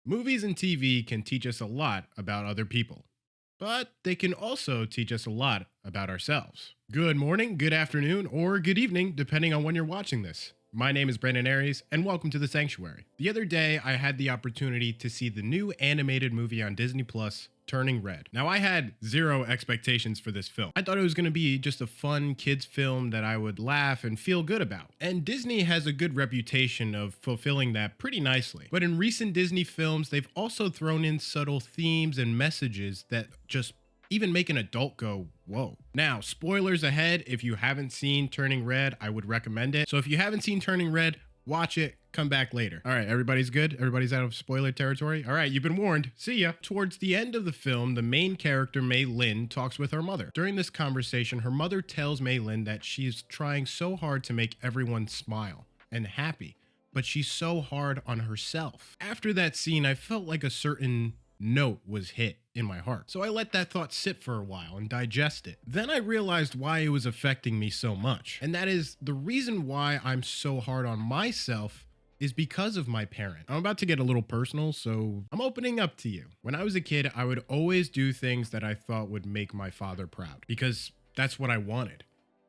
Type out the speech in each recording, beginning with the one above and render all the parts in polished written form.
Movies and TV can teach us a lot about other people, but they can also teach us a lot about ourselves. Good morning, good afternoon, or good evening, depending on when you're watching this. My name is Brandon Aries, and welcome to the Sanctuary. The other day, I had the opportunity to see the new animated movie on Disney Plus, Turning Red. Now, I had zero expectations for this film. I thought it was going to be just a fun kids film that I would laugh and feel good about. And Disney has a good reputation of fulfilling that pretty nicely. But in recent Disney films, they've also thrown in subtle themes and messages that just even make an adult go, whoa. Now, spoilers ahead. If you haven't seen Turning Red, I would recommend it. So if you haven't seen Turning Red, watch it, come back later. All right, everybody's good? Everybody's out of spoiler territory? All right, you've been warned. See ya. Towards the end of the film, the main character, Mei Lin, talks with her mother. During this conversation, her mother tells Mei Lin that she's trying so hard to make everyone smile and happy, but she's so hard on herself. After that scene, I felt like a certain note was hit in my heart. So I let that thought sit for a while and digest it. Then I realized why it was affecting me so much. And that is the reason why I'm so hard on myself is because of my parent. I'm about to get a little personal, so I'm opening up to you. When I was a kid, I would always do things that I thought would make my father proud because that's what I wanted.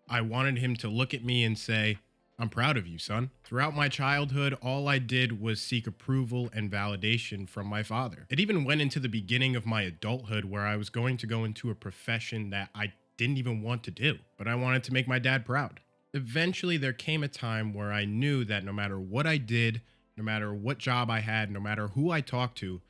I wanted him to look at me and say, "I'm proud of you, son." Throughout my childhood, all I did was seek approval and validation from my father. It even went into the beginning of my adulthood where I was going to go into a profession that I didn't even want to do, but I wanted to make my dad proud. Eventually, there came a time where I knew that no matter what I did, no matter what job I had, no matter who I talked to,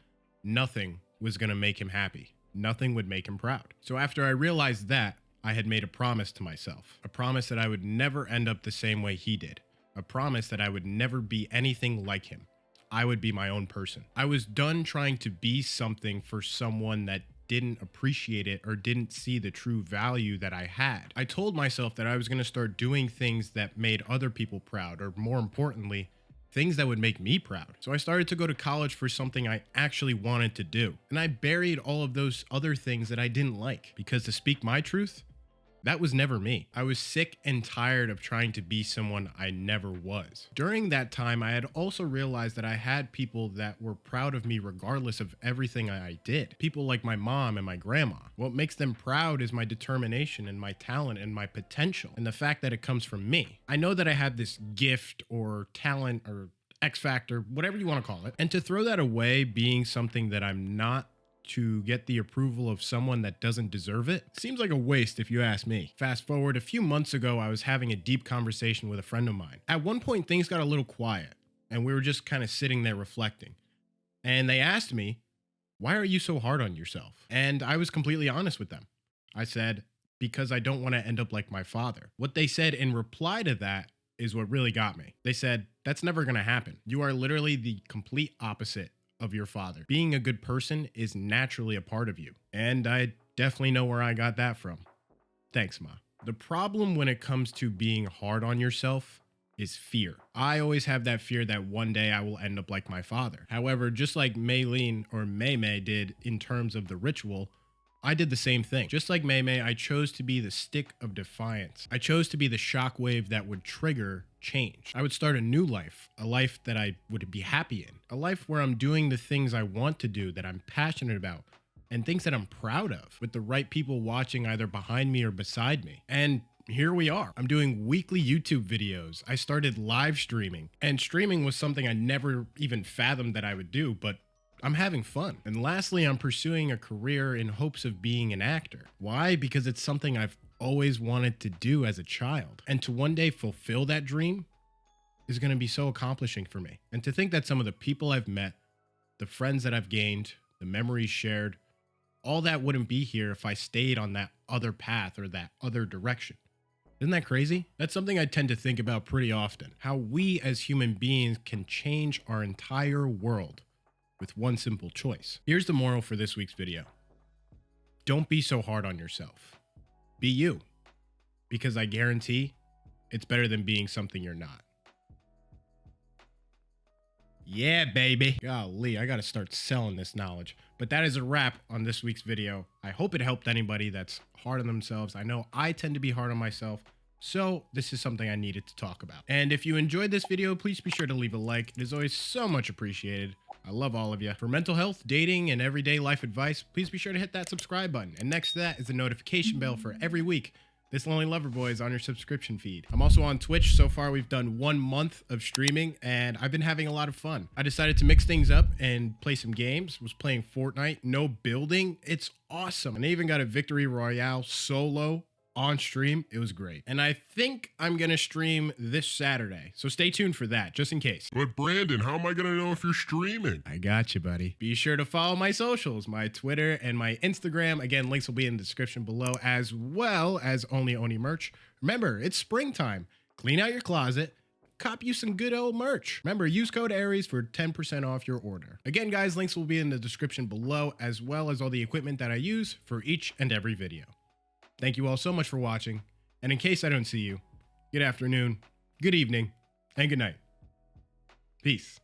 nothing was going to make him happy. Nothing would make him proud. So after I realized that, I had made a promise to myself, a promise that I would never end up the same way he did, a promise that I would never be anything like him. I would be my own person. I was done trying to be something for someone that didn't appreciate it or didn't see the true value that I had. I told myself that I was going to start doing things that made other people proud, or more importantly, things that would make me proud. So I started to go to college for something I actually wanted to do. And I buried all of those other things that I didn't like because, to speak my truth, that was never me. I was sick and tired of trying to be someone I never was. During that time, I had also realized that I had people that were proud of me regardless of everything I did. People like my mom and my grandma. What makes them proud is my determination and my talent and my potential and the fact that it comes from me. I know that I have this gift or talent or X factor, whatever you want to call it. And to throw that away being something that I'm not, to get the approval of someone that doesn't deserve it, seems like a waste if you ask me. Fast forward a few months ago, I was having a deep conversation with a friend of mine. At one point, things got a little quiet and we were just kind of sitting there reflecting. And they asked me, "Why are you so hard on yourself?" And I was completely honest with them. I said, "Because I don't want to end up like my father." What they said in reply to that is what really got me. They said, "That's never going to happen. You are literally the complete opposite of your father. Being a good person is naturally a part of you." And I definitely know where I got that from. Thanks, Ma. The problem when it comes to being hard on yourself is fear. I always have that fear that one day I will end up like my father. However, just like Maylene or Mei Mei did in terms of the ritual, I did the same thing. Just like Mei Mei, I chose to be the stick of defiance. I chose to be the shockwave that would trigger change. I would start a new life, a life that I would be happy in, a life where I'm doing the things I want to do, that I'm passionate about, and things that I'm proud of, with the right people watching either behind me or beside me. And here we are. I'm doing weekly YouTube videos. I started live streaming, and streaming was something I never even fathomed that I would do, but I'm having fun. And lastly, I'm pursuing a career in hopes of being an actor. Why? Because it's something I've always wanted to do as a child. And to one day fulfill that dream is going to be so accomplishing for me. And to think that some of the people I've met, the friends that I've gained, the memories shared, all that wouldn't be here if I stayed on that other path or that other direction. Isn't that crazy? That's something I tend to think about pretty often. How we as human beings can change our entire world with one simple choice. Here's the moral for this week's video. Don't be so hard on yourself. Be you. Because I guarantee it's better than being something you're not. Yeah, baby. Golly, I gotta start selling this knowledge. But that is a wrap on this week's video. I hope it helped anybody that's hard on themselves. I know I tend to be hard on myself, so this is something I needed to talk about. And if you enjoyed this video, please be sure to leave a like. It is always so much appreciated. I love all of you. For mental health, dating, and everyday life advice, please be sure to hit that subscribe button. And next to that is the notification bell for every week This Lonely Lover Boy is on your subscription feed. I'm also on Twitch. So far, we've done 1 month of streaming, and I've been having a lot of fun. I decided to mix things up and play some games. Was playing Fortnite, no building. It's awesome. And I even got a Victory Royale solo on stream. It was great. And I think I'm gonna stream this Saturday, so stay tuned for that, just in case. But Brandon, how am I gonna know if you're streaming? I got you, buddy. Be sure to follow my socials, my Twitter and my Instagram. Again, links will be in the description below, as well as Only Oni merch. Remember, it's springtime. Clean out your closet, cop you some good old merch. Remember, use code Aries for 10% off your order. Again, guys, links will be in the description below, as well as all the equipment that I use for each and every video. Thank you all so much for watching, and in case I don't see you, good afternoon, good evening, and good night. Peace.